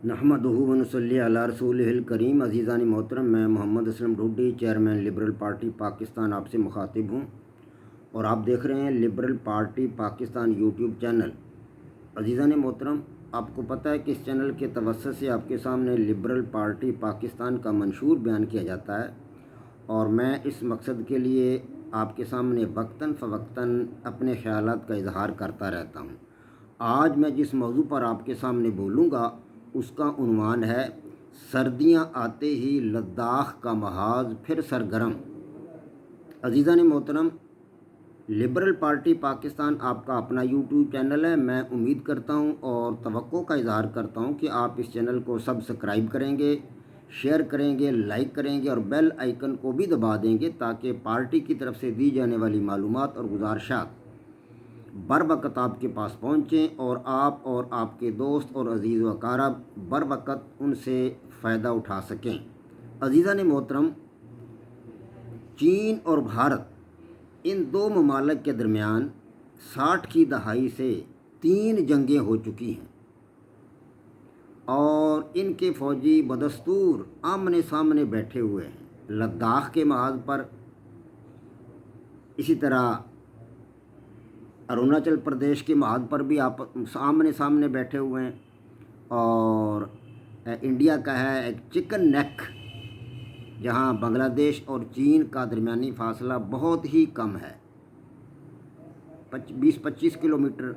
नहमदुहु व नसल्ली अला रसूलिहिल करीम। अज़ीज़ान मोहतरम, मैं Mohammad Aslam Dhudi, chairman Liberal Party Pakistan आपसे मुखातिब हूँ और आप देख रहे हैं Liberal Party Pakistan YouTube channel. अज़ीज़ान मोहतरम, आपको पता है कि इस चैनल के तवस्सुत से आपके सामने लिबरल पार्टी पाकिस्तान का मंशूर बयान किया जाता है और मैं इस मकसद के लिए आपके सामने वक्तन फ़वक्तन अपने ख़यालात का इजहार करता रहता हूँ। आज मैं जिस मौजू पर आपके सामने बोलूँगा उसका उन्वान है, सर्दियाँ आते ही लद्दाख का महाज फिर सरगर्म। अज़ीज़ान मोहतरम, लिबरल पार्टी पाकिस्तान आपका अपना यूट्यूब चैनल है। मैं उम्मीद करता हूं और तवक्को का इजहार करता हूं कि आप इस चैनल को सब्सक्राइब करेंगे, शेयर करेंगे, लाइक करेंगे और बेल आइकन को भी दबा देंगे ताकि पार्टी की तरफ से दी जाने वाली मालूमात और गुजारिशात बर वक़्त आपके पास पहुँचें और आप और आपके दोस्त और अज़ीज़ व अक़ारब बर वक़्त उनसे फ़ायदा उठा सकें। अज़ीज़ान मोहतरम, चीन और भारत, इन दो ममालिक के दरमियान 60 की दहाई से 3 जंगें हो चुकी हैं और इनके फ़ौजी बदस्तूर आमने सामने बैठे हुए हैं। लद्दाख के महाज पर, इसी तरह अरुणाचल प्रदेश के महाज पर भी आप आमने सामने बैठे हुए हैं और इंडिया का है एक चिकन नेक, जहां बांग्लादेश और चीन का दरमियानी फासला बहुत ही कम है, 20-25 किलोमीटर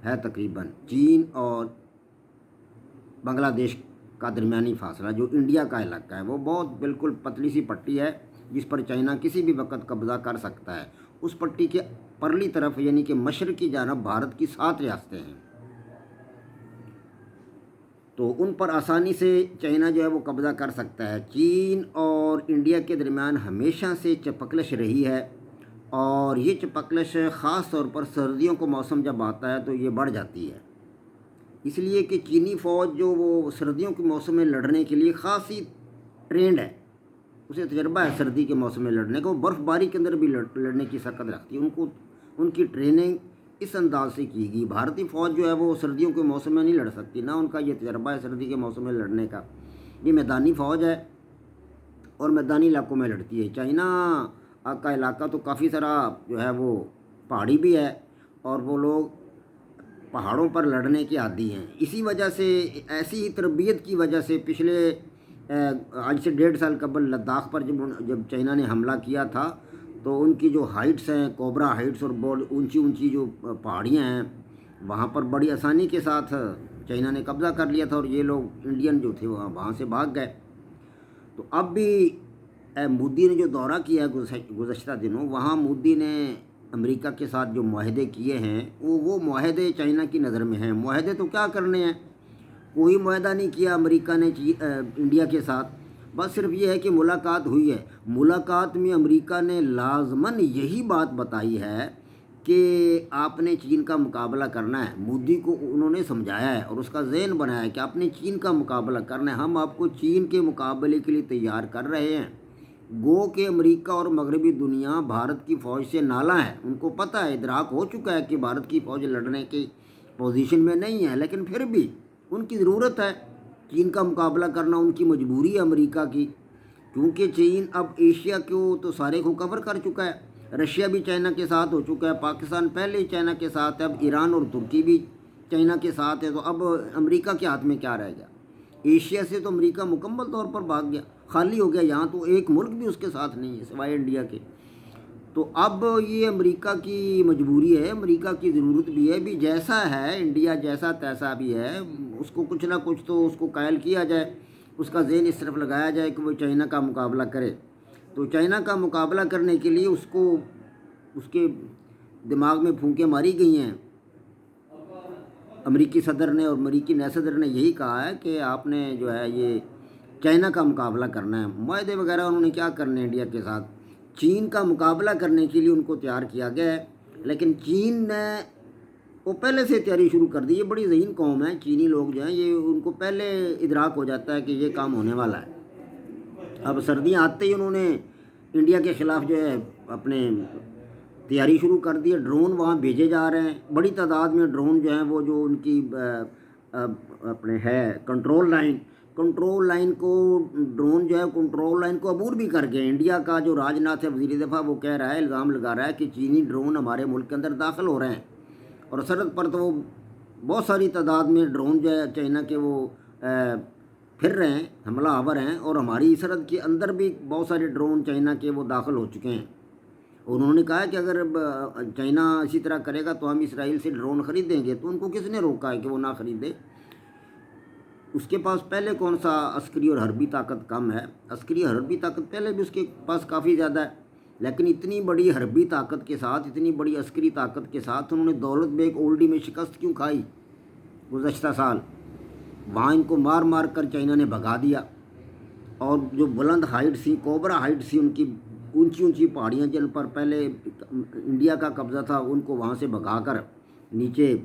है तकरीबन। चीन और बांग्लादेश का दरमियानी फासला, जो इंडिया का इलाका है, वो बहुत बिल्कुल पतली सी पट्टी है जिस पर चाइना किसी भी वक्त कब्ज़ा कर सकता है। उस पट्टी के परली तरफ यानी कि मशरक़ी जानब भारत की 7 रियासतें हैं, तो उन पर आसानी से चाइना जो है वो कब्ज़ा कर सकता है। चीन और इंडिया के दरमियान हमेशा से चपकलश रही है और ये चपकलश ख़ास तौर पर सर्दियों को मौसम जब आता है तो ये बढ़ जाती है, इसलिए कि चीनी फ़ौज जो वो सर्दियों के मौसम में लड़ने के लिए ख़ासी ट्रेंड है, उसे तजर्बा है सर्दी के मौसम में लड़ने का। वो बर्फ़बारी के अंदर भी लड़ने की सकत रखती है। उनकी ट्रेनिंग इस अंदाज से की गई। भारतीय फ़ौज जो है वो सर्दियों के मौसम में नहीं लड़ सकती, ना उनका ये तजर्बा है सर्दी के मौसम में लड़ने का। ये मैदानी फ़ौज है और मैदानी इलाकों में लड़ती है। चाइना का इलाका तो काफ़ी सारा जो है वो पहाड़ी भी है और वो लोग पहाड़ों पर लड़ने के आदी हैं। इसी वजह से, ऐसी ही तरबियत की वजह से पिछले आज से 1.5 साल कबल लद्दाख पर जब चाइना ने हमला किया था तो उनकी जो हाइट्स हैं, कोबरा हाइट्स, और बहुत ऊंची ऊंची जो पहाड़ियाँ हैं, वहाँ पर बड़ी आसानी के साथ चाइना ने कब्ज़ा कर लिया था और ये लोग इंडियन जो थे वहाँ से भाग गए। तो अब भी मोदी ने जो दौरा किया है गुज़श्ता दिनों, वहाँ मोदी ने अमेरिका के साथ जो मुआहदे किए हैं वो मुआहदे चाइना की नज़र में हैं। मुआहदे तो क्या करने हैं, कोई मुआहदा नहीं किया अमेरिका ने इंडिया के साथ, बस सिर्फ ये है कि मुलाकात हुई है। मुलाकात में अमेरिका ने लाजमन यही बात बताई है कि आपने चीन का मुकाबला करना है। मोदी को उन्होंने समझाया है और उसका ज़हन बनाया है कि आपने चीन का मुकाबला करना है, हम आपको चीन के मुकाबले के लिए तैयार कर रहे हैं। गो के अमेरिका और मगरबी दुनिया भारत की फ़ौज से नाला है, उनको पता है, इदराक हो चुका है कि भारत की फ़ौज लड़ने की पोजीशन में नहीं है, लेकिन फिर भी उनकी ज़रूरत है चीन का मुकाबला करना, उनकी मजबूरी है अमेरिका की, क्योंकि चीन अब एशिया को तो सारे को कवर कर चुका है। रशिया भी चाइना के साथ हो चुका है, पाकिस्तान पहले ही चाइना के साथ है, अब ईरान और तुर्की भी चाइना के साथ है, तो अब अमेरिका के हाथ में क्या रह गया। एशिया से तो अमेरिका मुकम्मल तौर पर भाग गया, खाली हो गया, यहाँ तो एक मुल्क भी उसके साथ नहीं है सिवाय इंडिया के। तो अब ये अमेरिका की मजबूरी है, अमेरिका की ज़रूरत भी है, भी जैसा है इंडिया जैसा तैसा भी है, उसको कुछ ना कुछ तो उसको कायल किया जाए, उसका ज़हन इस तरफ लगाया जाए कि वो चाइना का मुकाबला करे। तो चाइना का मुकाबला करने के लिए उसको उसके दिमाग में फूंकें मारी गई हैं। अमेरिकी सदर ने और अमेरिकी नए सदर ने यही कहा है कि आपने जो है ये चाइना का मुकाबला करना है। मुआहदे वगैरह उन्होंने क्या करने हैं इंडिया के साथ, चीन का मुकाबला करने के लिए उनको तैयार किया गया है, लेकिन चीन ने वो पहले से तैयारी शुरू कर दी। ये बड़ी ज़हीन कौम है चीनी लोग जो हैं, ये उनको पहले इदराक हो जाता है कि ये काम होने वाला है। अब सर्दियाँ आते ही उन्होंने इंडिया के ख़िलाफ़ जो है अपने तैयारी शुरू कर दी है। ड्रोन वहाँ भेजे जा रहे हैं, बड़ी तादाद में ड्रोन जो हैं वो जो उनकी اپنے ہے کنٹرول لائن کو ڈرون جو ہے کنٹرول لائن کو عبور بھی کر گئے. انڈیا کا جو راج ناتھ ہے وزیر دفاع وہ کہہ رہا ہے, الزام لگا رہا ہے کہ چینی ڈرون ہمارے ملک کے اندر داخل ہو رہے ہیں, اور سرحد پر تو وہ بہت ساری تعداد میں ڈرون جو ہے چائنا کے وہ پھر رہے ہیں, حملہ آور ہیں, اور ہماری سرحد کے اندر بھی بہت سارے ڈرون چائنا کے وہ داخل ہو چکے ہیں. انہوں نے کہا کہ اگر چائنا اسی طرح کرے گا تو ہم اسرائیل سے ڈرون خریدیں گے. تو ان کو کس نے روکا ہے کہ وہ نہ خریدے؟ اس کے پاس پہلے کون سا عسکری اور حربی طاقت کم ہے؟ عسکری حربی طاقت پہلے بھی اس کے پاس کافی زیادہ ہے, لیکن اتنی بڑی حربی طاقت کے ساتھ, اتنی بڑی عسکری طاقت کے ساتھ انہوں نے دولت بیگ اولڈی میں شکست کیوں کھائی گزشتہ سال؟ وہاں ان کو مار مار کر چائنا نے بھگا دیا, اور جو بلند ہائٹ سی, کوبرا ہائٹ سی, ان کی اونچی اونچی پہاڑیاں جن پر پہلے انڈیا کا قبضہ تھا, ان کو وہاں سے بھگا کر نیچے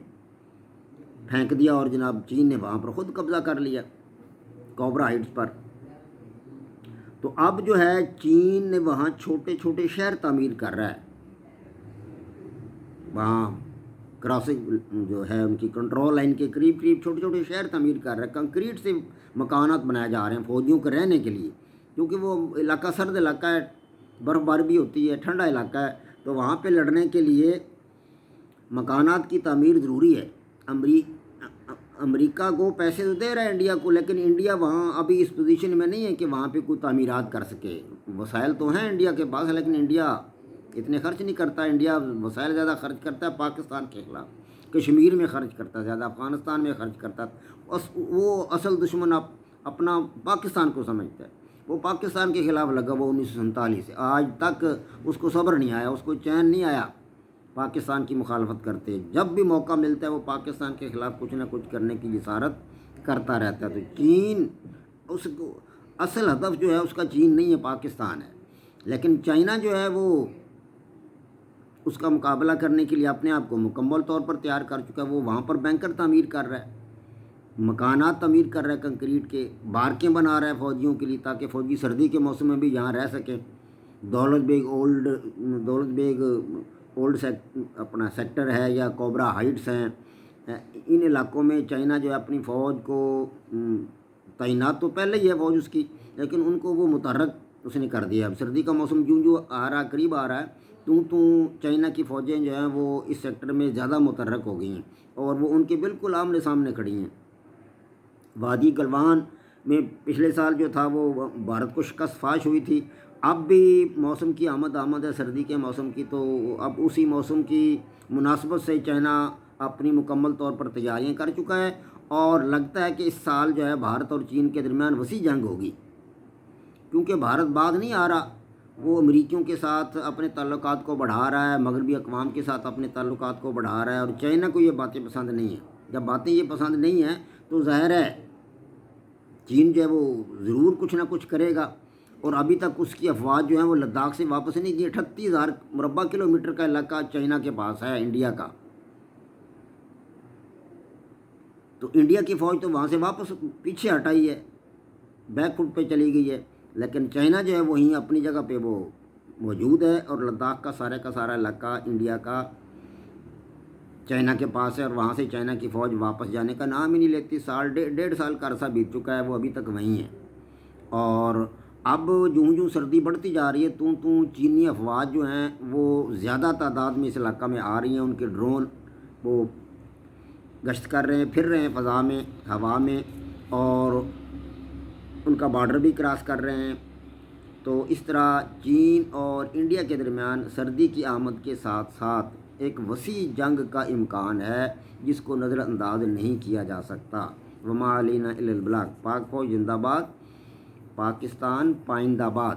پھینک دیا, اور جناب چین نے وہاں پر خود قبضہ کر لیا کوبرا ہائٹس پر. تو اب جو ہے چین نے وہاں چھوٹے چھوٹے شہر تعمیر کر رہا ہے, وہاں کراسنگ جو ہے ان کی کنٹرول لائن کے قریب قریب چھوٹے چھوٹے شہر تعمیر کر رہا ہے. کنکریٹ سے مکانات بنائے جا رہے ہیں فوجیوں کے رہنے کے لیے, کیونکہ وہ علاقہ سرد علاقہ ہے, برف باری بھی ہوتی ہے, ٹھنڈا علاقہ ہے, تو وہاں پہ لڑنے کے لیے مکانات کی تعمیر ضروری ہے. امریکہ کو پیسے تو دے رہا ہے انڈیا کو, لیکن انڈیا وہاں ابھی اس پوزیشن میں نہیں ہے کہ وہاں پہ کوئی تعمیرات کر سکے. وسائل تو ہیں انڈیا کے پاس, لیکن انڈیا اتنے خرچ نہیں کرتا. انڈیا وسائل زیادہ خرچ کرتا ہے پاکستان کے خلاف, کشمیر میں خرچ کرتا ہے زیادہ, افغانستان میں خرچ کرتا ہے. وہ اصل دشمن اپنا پاکستان کو سمجھتا ہے. وہ پاکستان کے خلاف لگا وہ 1947 سے آج تک اس کو صبر نہیں آیا, اس کو چین نہیں آیا پاکستان کی مخالفت کرتے. جب بھی موقع ملتا ہے وہ پاکستان کے خلاف کچھ نہ کچھ کرنے کی جسارت کرتا رہتا ہے. تو چین اس کو اصل ہدف جو ہے اس کا چین نہیں ہے, پاکستان ہے. لیکن چائنا جو ہے وہ اس کا مقابلہ کرنے کے لیے اپنے آپ کو مکمل طور پر تیار کر چکا ہے. وہ وہاں پر بینکر تعمیر کر رہا ہے, مکانات تعمیر کر رہا ہے, کنکریٹ کے بارکیں بنا رہا ہے فوجیوں کے لیے, تاکہ فوجی سردی کے موسم میں بھی یہاں رہ سکیں. دولت بیگ اولڈ اپنا سیکٹر ہے یا کوبرا ہائٹس ہیں, ان علاقوں میں چائنا جو ہے اپنی فوج کو تعینات تو پہلے ہی ہے فوج اس کی, لیکن ان کو وہ متحرک اس نے کر دیا. اب سردی کا موسم جو آ رہا قریب آ رہا ہے, تو چائنا کی فوجیں جو ہیں وہ اس سیکٹر میں زیادہ متحرک ہو گئی ہیں, اور وہ ان کے بالکل آمنے سامنے کھڑی ہیں. وادی گلوان میں پچھلے سال جو تھا وہ بھارت کو شکست فاش ہوئی تھی. اب بھی موسم کی آمد ہے سردی کے موسم کی, تو اب اسی موسم کی مناسبت سے چائنا اپنی مکمل طور پر تیاریاں کر چکا ہے, اور لگتا ہے کہ اس سال جو ہے بھارت اور چین کے درمیان وسیع جنگ ہوگی, کیونکہ بھارت بعد نہیں آ رہا. وہ امریکیوں کے ساتھ اپنے تعلقات کو بڑھا رہا ہے, مغربی اقوام کے ساتھ اپنے تعلقات کو بڑھا رہا ہے, اور چائنا کو یہ باتیں پسند نہیں ہیں. جب باتیں یہ پسند نہیں ہیں تو ظاہر ہے چین جو ہے وہ ضرور کچھ نہ کچھ کرے گا. اور ابھی تک اس کی افواج جو ہیں وہ لداخ سے واپس نہیں کی. 38,000 مربع کلومیٹر کا علاقہ چائنا کے پاس ہے انڈیا کا, تو انڈیا کی فوج تو وہاں سے واپس پیچھے ہٹائی ہے, بیک فٹ پہ چلی گئی ہے. لیکن چائنا جو ہے وہیں اپنی جگہ پہ وہ موجود ہے, اور لداخ کا سارا علاقہ انڈیا کا چائنا کے پاس ہے, اور وہاں سے چائنا کی فوج واپس جانے کا نام ہی نہیں لیتی. ڈیڑھ سال کا عرصہ بیت چکا ہے, وہ ابھی تک وہیں ہے. اور اب جوں سردی بڑھتی جا رہی ہے تو چینی افواج جو ہیں وہ زیادہ تعداد میں اس علاقہ میں آ رہی ہیں. ان کے ڈرون وہ گشت کر رہے ہیں, پھر رہے ہیں فضا میں, ہوا میں, اور ان کا بارڈر بھی کراس کر رہے ہیں. تو اس طرح چین اور انڈیا کے درمیان سردی کی آمد کے ساتھ ساتھ ایک وسیع جنگ کا امکان ہے, جس کو نظر انداز نہیں کیا جا سکتا. وما علینا الا البلاغ. پاک فوج زندہ باد, پاکستان پائندہ باد.